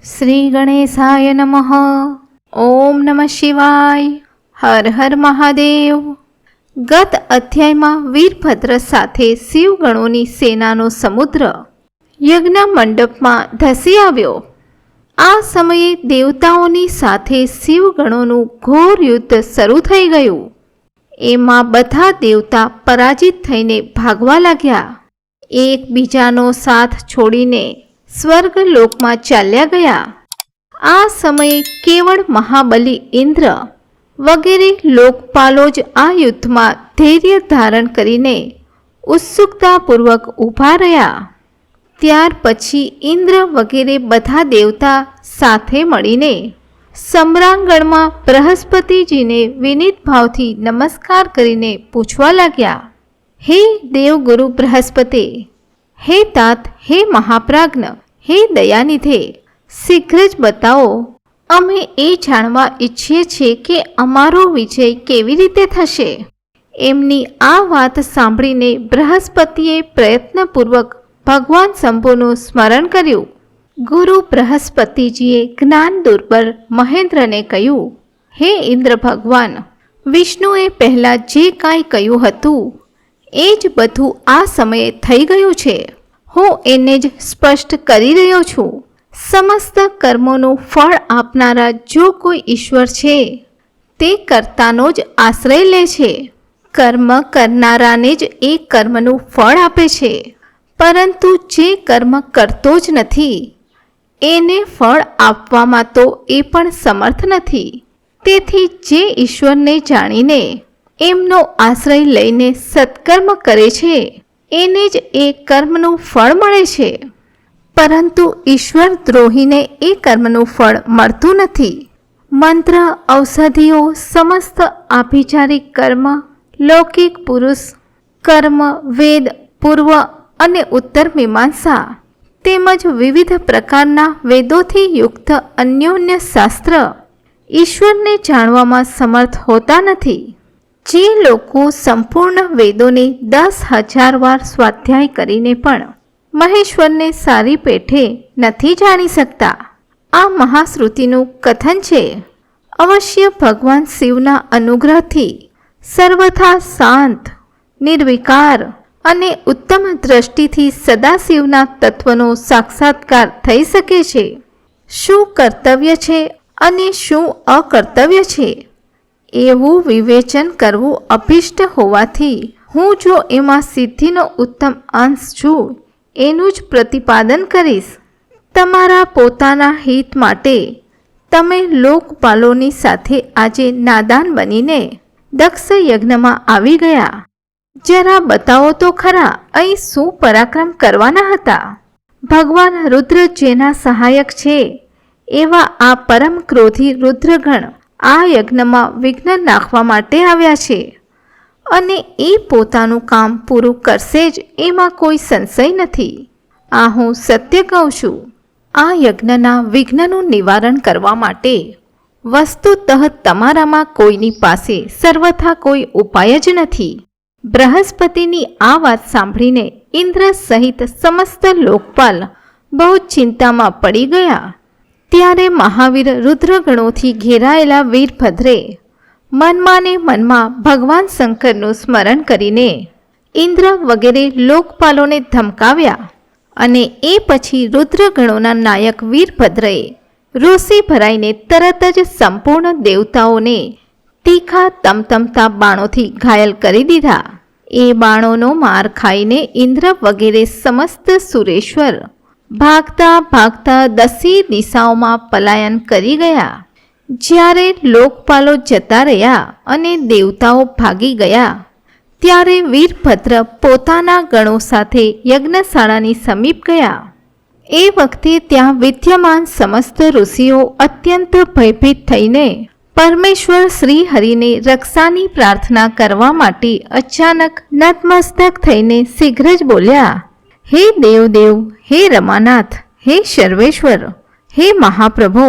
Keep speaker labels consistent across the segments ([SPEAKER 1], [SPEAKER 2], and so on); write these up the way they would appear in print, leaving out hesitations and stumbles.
[SPEAKER 1] શ્રી ગણેશાય નમઃ. ઓમ નમઃ શિવાય. હર હર મહાદેવ. ગત અધ્યાયમાં વીરભદ્ર સાથે શિવગણોની સેનાનો સમુદ્ર યજ્ઞ મંડપમાં ધસી આવ્યો. આ સમયે દેવતાઓની સાથે શિવગણોનું ઘોર યુદ્ધ શરૂ થઈ ગયું. એમાં બધા દેવતા પરાજિત થઈને ભાગવા લાગ્યા. એકબીજાનો સાથ છોડીને સ્વર્ગલોકમાં ચાલ્યા ગયા. આ સમયે કેવળ મહાબલી ઇન્દ્ર વગેરે લોકપાલો જ આ યુદ્ધમાં ધૈર્ય ધારણ કરીને ઉત્સુકતાપૂર્વક ઊભા રહ્યા. ત્યાર પછી ઇન્દ્ર વગેરે બધા દેવતા સાથે મળીને સમ્રાંગણમાં બૃહસ્પતિજીને વિનીત ભાવથી નમસ્કાર કરીને પૂછવા લાગ્યા, હે દેવગુરુ બૃહસ્પતિ, હે તાત, હે મહાપ્રાજ્ઞ, હે દયાનિધે, શીઘ્ર જ બતાવો. અમે એ જાણવા ઈચ્છીએ છીએ કે અમારો વિજય કેવી રીતે થશે. એમની આ વાત સાંભળીને બૃહસ્પતિએ પ્રયત્નપૂર્વક ભગવાન શંભુનું સ્મરણ કર્યું. ગુરુ બૃહસ્પતિજીએ જ્ઞાન દુર્બળ મહેન્દ્રને કહ્યું, હે ઇન્દ્ર ભગવાન, વિષ્ણુએ પહેલાં જે કાંઈ કહ્યું હતું એ જ બધું આ સમયે થઈ ગયું છે. હું એને જ સ્પષ્ટ કરી રહ્યો છું. સમસ્ત કર્મોનું ફળ આપનારા જો કોઈ ઈશ્વર છે તે કર્તાનો જ આશ્રય લે છે. કર્મ કરનારાને જ એ કર્મનું ફળ આપે છે, પરંતુ જે કર્મ કરતો જ નથી એને ફળ આપવામાં તો એ પણ સમર્થ નથી. તેથી જે ઈશ્વરને જાણીને એમનો આશ્રય લઈને સત્કર્મ કરે છે એને જ એ કર્મનું ફળ મળે છે, પરંતુ ઈશ્વર દ્રોહીને એ કર્મનું ફળ મળતું નથી. મંત્ર, ઔષધિઓ, સમસ્ત આભિચારિક કર્મ, લૌકિક પુરુષ કર્મ, વેદ, પૂર્વ અને ઉત્તર મીમાંસા તેમજ વિવિધ પ્રકારના વેદોથી યુક્ત અન્યોન્ય શાસ્ત્ર ઈશ્વરને જાણવામાં સમર્થ હોતા નથી. જે લોકો સંપૂર્ણ વેદોને 10,000 વાર સ્વાધ્યાય કરીને પણ મહેશ્વરને સારી પેઠે નથી જાણી શકતા. આ મહાશ્રુતિનું કથન છે. અવશ્ય ભગવાન શિવના અનુગ્રહથી સર્વથા શાંત, નિર્વિકાર અને ઉત્તમ દ્રષ્ટિથી સદાશિવના તત્વનો સાક્ષાત્કાર થઈ શકે છે. શું કર્તવ્ય છે અને શું અકર્તવ્ય છે એવું વિવેચન કરવું અભિષ્ટ હોવાથી હું જો એમાં સિદ્ધિનો ઉત્તમ અંશ છું એનું જ પ્રતિપાદન કરીશ. તમારા પોતાના હિત માટે તમે લોકપાલોની સાથે આજે નાદાન બનીને દક્ષ યજ્ઞમાં આવી ગયા. જરા બતાવો તો ખરા અહીં શું પરાક્રમ કરવાના હતા. ભગવાન રુદ્ર જેના સહાયક છે એવા આ પરમ ક્રોધી રુદ્રગણ આ યજ્ઞમાં વિઘ્ન નાખવા માટે આવ્યા છે અને એ પોતાનું કામ પૂરું કરશે જ એમાં કોઈ સંશય નથી. આ હું સત્ય કહું છું. આ યજ્ઞના વિઘ્નનું નિવારણ કરવા માટે વસ્તુતઃ તમારામાં કોઈની પાસે સર્વથા કોઈ ઉપાય જ નથી. બૃહસ્પતિની આ વાત સાંભળીને ઇન્દ્ર સહિત સમસ્ત લોકપાલ બહુ ચિંતામાં પડી ગયા. ત્યારે મહાવીર રુદ્રગણોથી ઘેરાયેલા વીરભદ્રે મનમાં ને મનમાં ભગવાન શંકરનું સ્મરણ કરીને ઇન્દ્ર વગેરે લોકપાલોને ધમકાવ્યા અને એ પછી રુદ્રગણોના નાયક વીરભદ્રએ રોષે ભરાઈને તરત જ સંપૂર્ણ દેવતાઓને તીખા તમતમતા બાણોથી ઘાયલ કરી દીધા. એ બાણોનો માર ખાઈને ઇન્દ્ર વગેરે સમસ્ત સુરેશ્વર ભાગતા ભાગતા 10 દિશાઓમાં પલાયન કરી ગયા. જ્યારે લોકપાલો જતા રહ્યા અને દેવતાઓ ભાગી ગયા ત્યારે વીરભદ્ર પોતાના ગણો સાથે યજ્ઞશાળાની સમીપ ગયા. એ વખતે ત્યાં વિદ્યમાન સમસ્ત ઋષિઓ અત્યંત ભયભીત થઈને પરમેશ્વર શ્રી હરિને રક્ષાની પ્રાર્થના કરવા માટે અચાનક નતમસ્તક થઈને શીઘ્ર જ બોલ્યા, હે દેવદેવ, હે રમાનાથ, હે સર્વેશ્વર, હે મહાપ્રભો,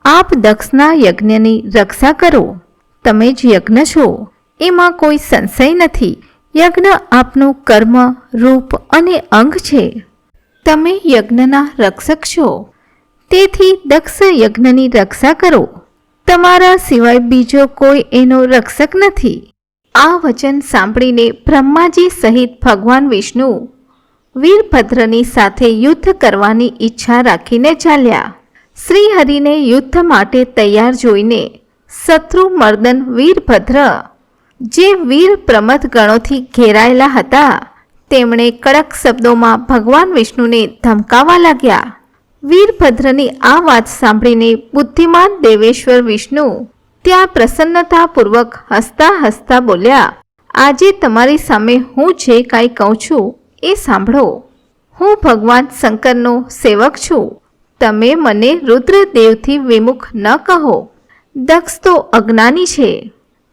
[SPEAKER 1] આપ દક્ષના યજ્ઞની રક્ષા કરો. તમે જ યજ્ઞ છો એમાં કોઈ સંશય નથી. યજ્ઞ આપનું કર્મ, રૂપ અને અંગ છે. તમે યજ્ઞના રક્ષક છો. તેથી દક્ષ યજ્ઞની રક્ષા કરો. તમારા સિવાય બીજો કોઈ એનો રક્ષક નથી. આ વચન સાંભળીને બ્રહ્માજી સહિત ભગવાન વિષ્ણુ વીરભદ્રની સાથે યુદ્ધ કરવાની ઈચ્છા રાખીને ચાલ્યા. શ્રી હરિને યુદ્ધ માટે તૈયાર જોઈને શત્રુ મર્દન વીરભદ્ર, જે વીર પ્રમથ ગણોથી ઘેરાયેલા હતા, તેમણે કડક શબ્દોમાં ભગવાન વિષ્ણુને ધમકાવવા લાગ્યા. વીરભદ્રની આ વાત સાંભળીને બુદ્ધિમાન દેવેશ્વર વિષ્ણુ ત્યાં પ્રસન્નતાપૂર્વક હસતા હસતા બોલ્યા, આજે તમારી સામે હું જે કાંઈ કહું છું એ સાંભળો. હું ભગવાન શંકરનો સેવક છું. તમે મને રુદ્રદેવથી વિમુખ ન કહો. દક્ષ તો અજ્ઞાની છે.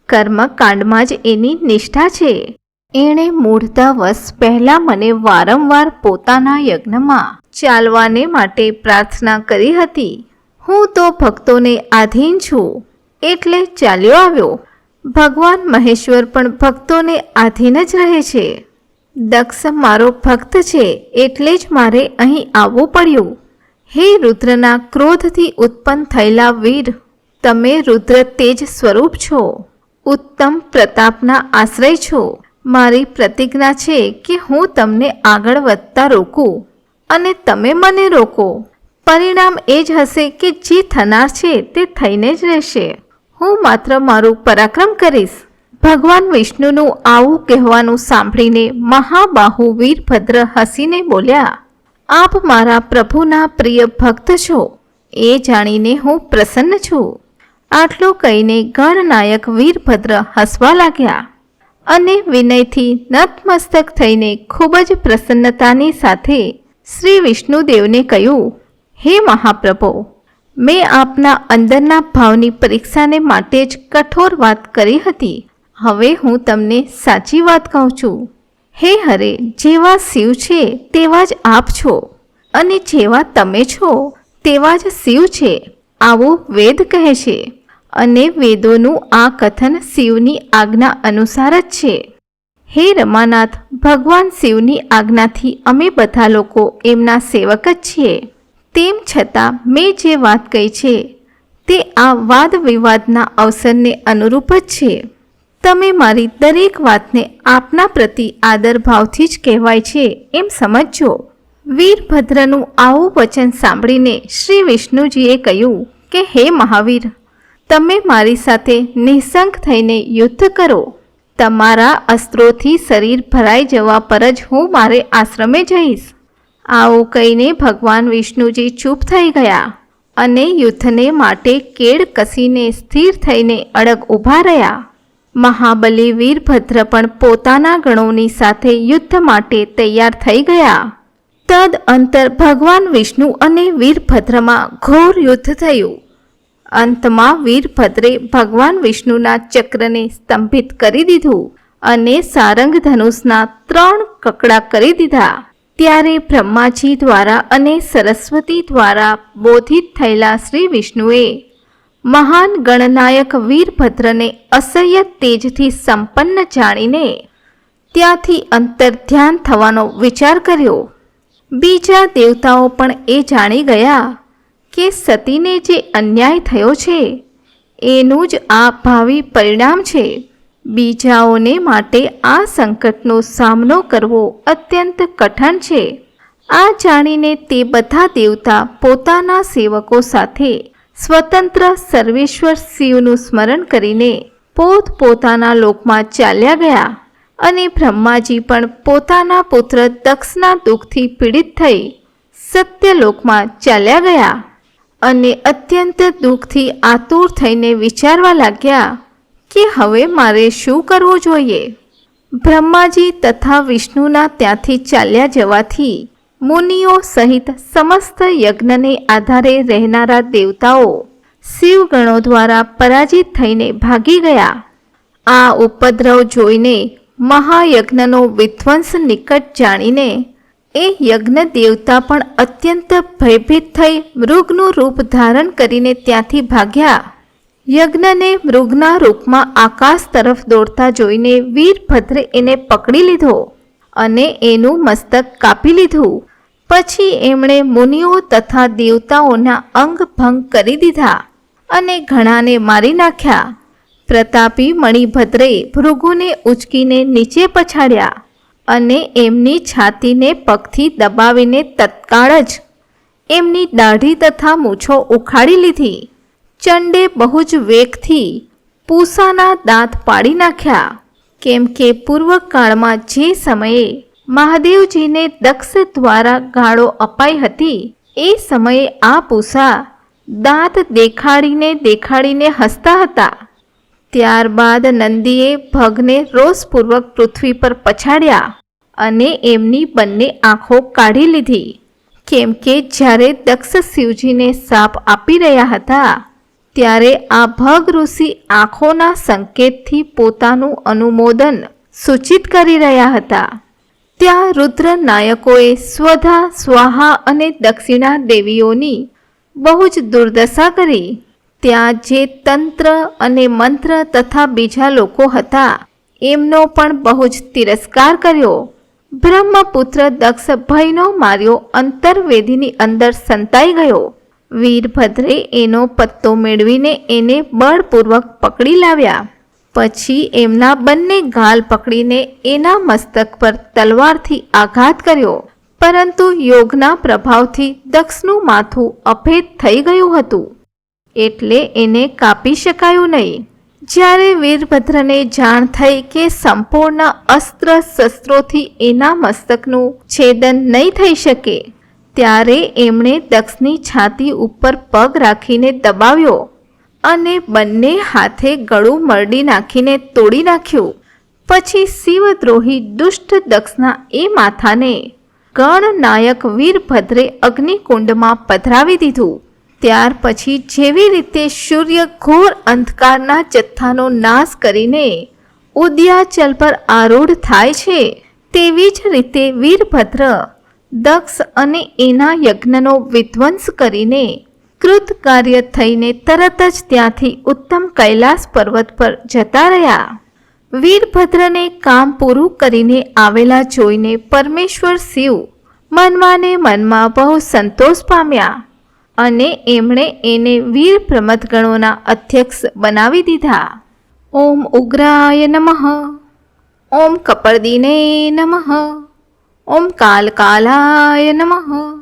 [SPEAKER 1] કર્મકાંડમાં જ એની નિષ્ઠા છે. એણે મૂઢતાવશ પહેલાં મને વારંવાર પોતાના યજ્ઞમાં ચાલવાને માટે પ્રાર્થના કરી હતી. હું તો ભક્તોને આધીન છું એટલે ચાલ્યો આવ્યો. ભગવાન મહેશ્વર પણ ભક્તોને આધીન જ રહે છે. દક્ષ મારો ભક્ત છે એટલે જ મારે અહીં આવવું પડ્યું. હે રુદ્રના ક્રોધથી ઉત્પન્ન થયેલા વીર, તમે રુદ્ર તેજ સ્વરૂપ છો. ઉત્તમ પ્રતાપના આશ્રય છો. મારી પ્રતિજ્ઞા છે કે હું તમને આગળ વધતા રોકું અને તમે મને રોકો. પરિણામ એ જ હશે કે જે થનાર છે તે થઈને જ રહેશે. હું માત્ર મારું પરાક્રમ કરીશ. ભગવાન વિષ્ણુનું આવું કહેવાનું સાંભળીને મહાબાહુ વીરભદ્ર હસીને બોલ્યા, આપ મારા પ્રભુના પ્રિય ભક્ત છો એ જાણીને હું પ્રસન્ન છું. આટલું કહીને ગણનાયક વીરભદ્ર હસવા લાગ્યા અને વિનયથી નતમસ્તક થઈને ખૂબ જ પ્રસન્નતાની સાથે શ્રી વિષ્ણુદેવને કહ્યું, હે મહાપ્રભો, મેં આપના અંદરના ભાવની પરીક્ષાને માટે જ કઠોર વાત કરી હતી. હવે હું તમને સાચી વાત કહું છું. હે હરે, જેવા શિવ છે તેવા જ આપ છો અને જેવા તમે છો તેવા જ શિવ છે, આવું વેદ કહે છે. અને વેદોનું આ કથન શિવની આજ્ઞા અનુસાર જ છે. હે રમાનાથ, ભગવાન શિવની આજ્ઞાથી અમે બધા લોકો એમના સેવક જ છીએ. તેમ છતાં મેં જે વાત કહી છે તે આ વાદ વિવાદના અવસરને અનુરૂપ જ છે. તમે મારી દરેક વાતને આપના પ્રતિ આદરભાવથી જ કહેવાય છે એમ સમજજો. વીરભદ્રનું આવું વચન સાંભળીને શ્રી વિષ્ણુજીએ કહ્યું કે હે મહાવીર, તમે મારી સાથે નિઃશંક થઈને યુદ્ધ કરો. તમારા અસ્ત્રોથી શરીર ભરાઈ જવા પર જ હું મારે આશ્રમે જઈશ. આવું કહીને ભગવાન વિષ્ણુજી ચૂપ થઈ ગયા અને યુદ્ધને માટે કેળ કસીને સ્થિર થઈને અડગ ઊભા રહ્યા. મહાબલી વીરભદ્ર પણ પોતાના ગણોની સાથે યુદ્ધ માટે તૈયાર થઈ ગયા. તદ અંતર ભગવાન વિષ્ણુ અને વીરભદ્રમાં ઘોર યુદ્ધ થયું. અંતમાં વીરભદ્રે ભગવાન વિષ્ણુના ચક્રને સ્તંભિત કરી દીધું અને સારંગ ધનુષના 3 કકડા કરી દીધા. ત્યારે બ્રહ્માજી દ્વારા અને સરસ્વતી દ્વારા બોધિત થયેલા શ્રી વિષ્ણુએ મહાન ગણનાયક વીરભદ્રને અસહ્ય તેજથી સંપન્ન જાણીને ત્યાંથી અંતર્ધ્યાન થવાનો વિચાર કર્યો. બીજા દેવતાઓ પણ એ જાણી ગયા કે સતીને જે અન્યાય થયો છે એનું જ આ ભાવિ પરિણામ છે. બીજાઓને માટે આ સંકટનો સામનો કરવો અત્યંત કઠણ છે. આ જાણીને તે બધા દેવતા પોતાના સેવકો સાથે સ્વતંત્ર સર્વેશ્વર શિવનું સ્મરણ કરીને પોતપોતાના લોકમાં ચાલ્યા ગયા. અને બ્રહ્માજી પણ પોતાના પુત્ર દક્ષના દુઃખથી પીડિત થઈ સત્યલોકમાં ચાલ્યા ગયા અને અત્યંત દુઃખથી આતુર થઈને વિચારવા લાગ્યા કે હવે મારે શું કરવું જોઈએ. બ્રહ્માજી તથા વિષ્ણુના ત્યાંથી ચાલ્યા જવાથી મુનિઓ સહિત સમસ્ત યજ્ઞને આધારે રહેનારા દેવતાઓ શિવગણો દ્વારા પરાજિત થઈને ભાગી ગયા. આ ઉપદ્રવ જોઈને મહાયજ્ઞનો વિધ્વંસ નિકટ જાણીને એ યજ્ઞ દેવતા પણ અત્યંત ભયભીત થઈ મૃગનું રૂપ ધારણ કરીને ત્યાંથી ભાગ્યા. યજ્ઞને મૃગના રૂપમાં આકાશ તરફ દોડતા જોઈને વીરભદ્રે એને પકડી લીધો અને એનું મસ્તક કાપી લીધું. પછી એમણે મુનિઓ તથા દેવતાઓના અંગ ભંગ કરી દીધા અને ઘણાને મારી નાખ્યા. પ્રતાપી મણિભદ્રે ભૃગુને ઉંચકીને નીચે પછાડ્યા અને એમની છાતીને પગથી દબાવીને તત્કાળ જ એમની દાઢી તથા મૂછો ઉખાડી લીધી. ચંડે બહુ જ વેગથી પૂસાના દાંત પાડી નાખ્યા, કેમ કે પૂર્વકાળમાં જે સમયે મહાદેવજીને દક્ષ દ્વારા ગાળો અપાઈ હતી એ સમયે આ પૂસા દાંત દેખાડીને હસતા હતા. ત્યારબાદ નંદીએ ભગને રોષપૂર્વક પૃથ્વી પર પછાડ્યા અને એમની બંને આંખો કાઢી લીધી, કેમ કે જ્યારે દક્ષ શિવજીને શાપ આપી રહ્યા હતા ત્યારે આ ભગ ઋષિ આંખોના સંકેતથી પોતાનું અનુમોદન સૂચિત કરી રહ્યા હતા. ત્યાં રુદ્ર નાયકોએ સ્વધા સ્વાહા અને દક્ષિણા દેવીઓની બહુ જ દુર્દશા કરી. ત્યાં જે તંત્ર અને મંત્ર તથા બીજા લોકો હતા એમનો પણ બહુ જ તિરસ્કાર કર્યો. બ્રહ્મપુત્ર દક્ષ ભયનો માર્યો અંતર્વેદીની અંદર સંતાઈ ગયો. વીરભદ્રે એનો પત્તો મેળવીને એને બળપૂર્વક પકડી લાવ્યા. પછી એમના બંને ગાલ પકડીને એના મસ્તક પર તલવારથી આઘાત કર્યો, પરંતુ યોગના પ્રભાવથી દક્ષનું માથું અભેદ થઈ ગયું હતું એટલે એને કાપી શકાયું નહીં. જ્યારે વીરભદ્રને જાણ થઈ કે સંપૂર્ણ અસ્ત્ર શસ્ત્રોથી એના મસ્તકનું છેદન નહીં થઈ શકે ત્યારે એમણે દક્ષની છાતી ઉપર પગ રાખીને દબાવ્યો અને બંને હાથે ગળું મરડી નાખીને તોડી નાખ્યું. પછી શિવદ્રોહી દુષ્ટ દક્ષના એ માથાને ગણનાયક વીરભદ્રે અગ્નિકુંડમાં પધરાવી દીધું. ત્યાર પછી જેવી રીતે સૂર્ય ઘોર અંધકારના જથ્થાનો નાશ કરીને ઉદ્યાચલ પર આરૂઢ થાય છે તેવી જ રીતે વીરભદ્ર દક્ષ અને એના યજ્ઞનો વિધ્વંસ કરીને કૃતકાર્ય થઈને તરત જ ત્યાંથી ઉત્તમ કૈલાસ પર્વત પર જતા રહ્યા. વીરભદ્રને કામ પૂરું કરીને આવેલા જોઈને પરમેશ્વર શિવ મનમાં ને મનમાં બહુ સંતોષ પામ્યા અને એમણે એને વીર પ્રમથગણોના અધ્યક્ષ બનાવી દીધા. ઓમ ઉગ્રાય નમઃ. ઓમ કપર્દિને નમઃ. ઓમ કાલકાલાય નમઃ.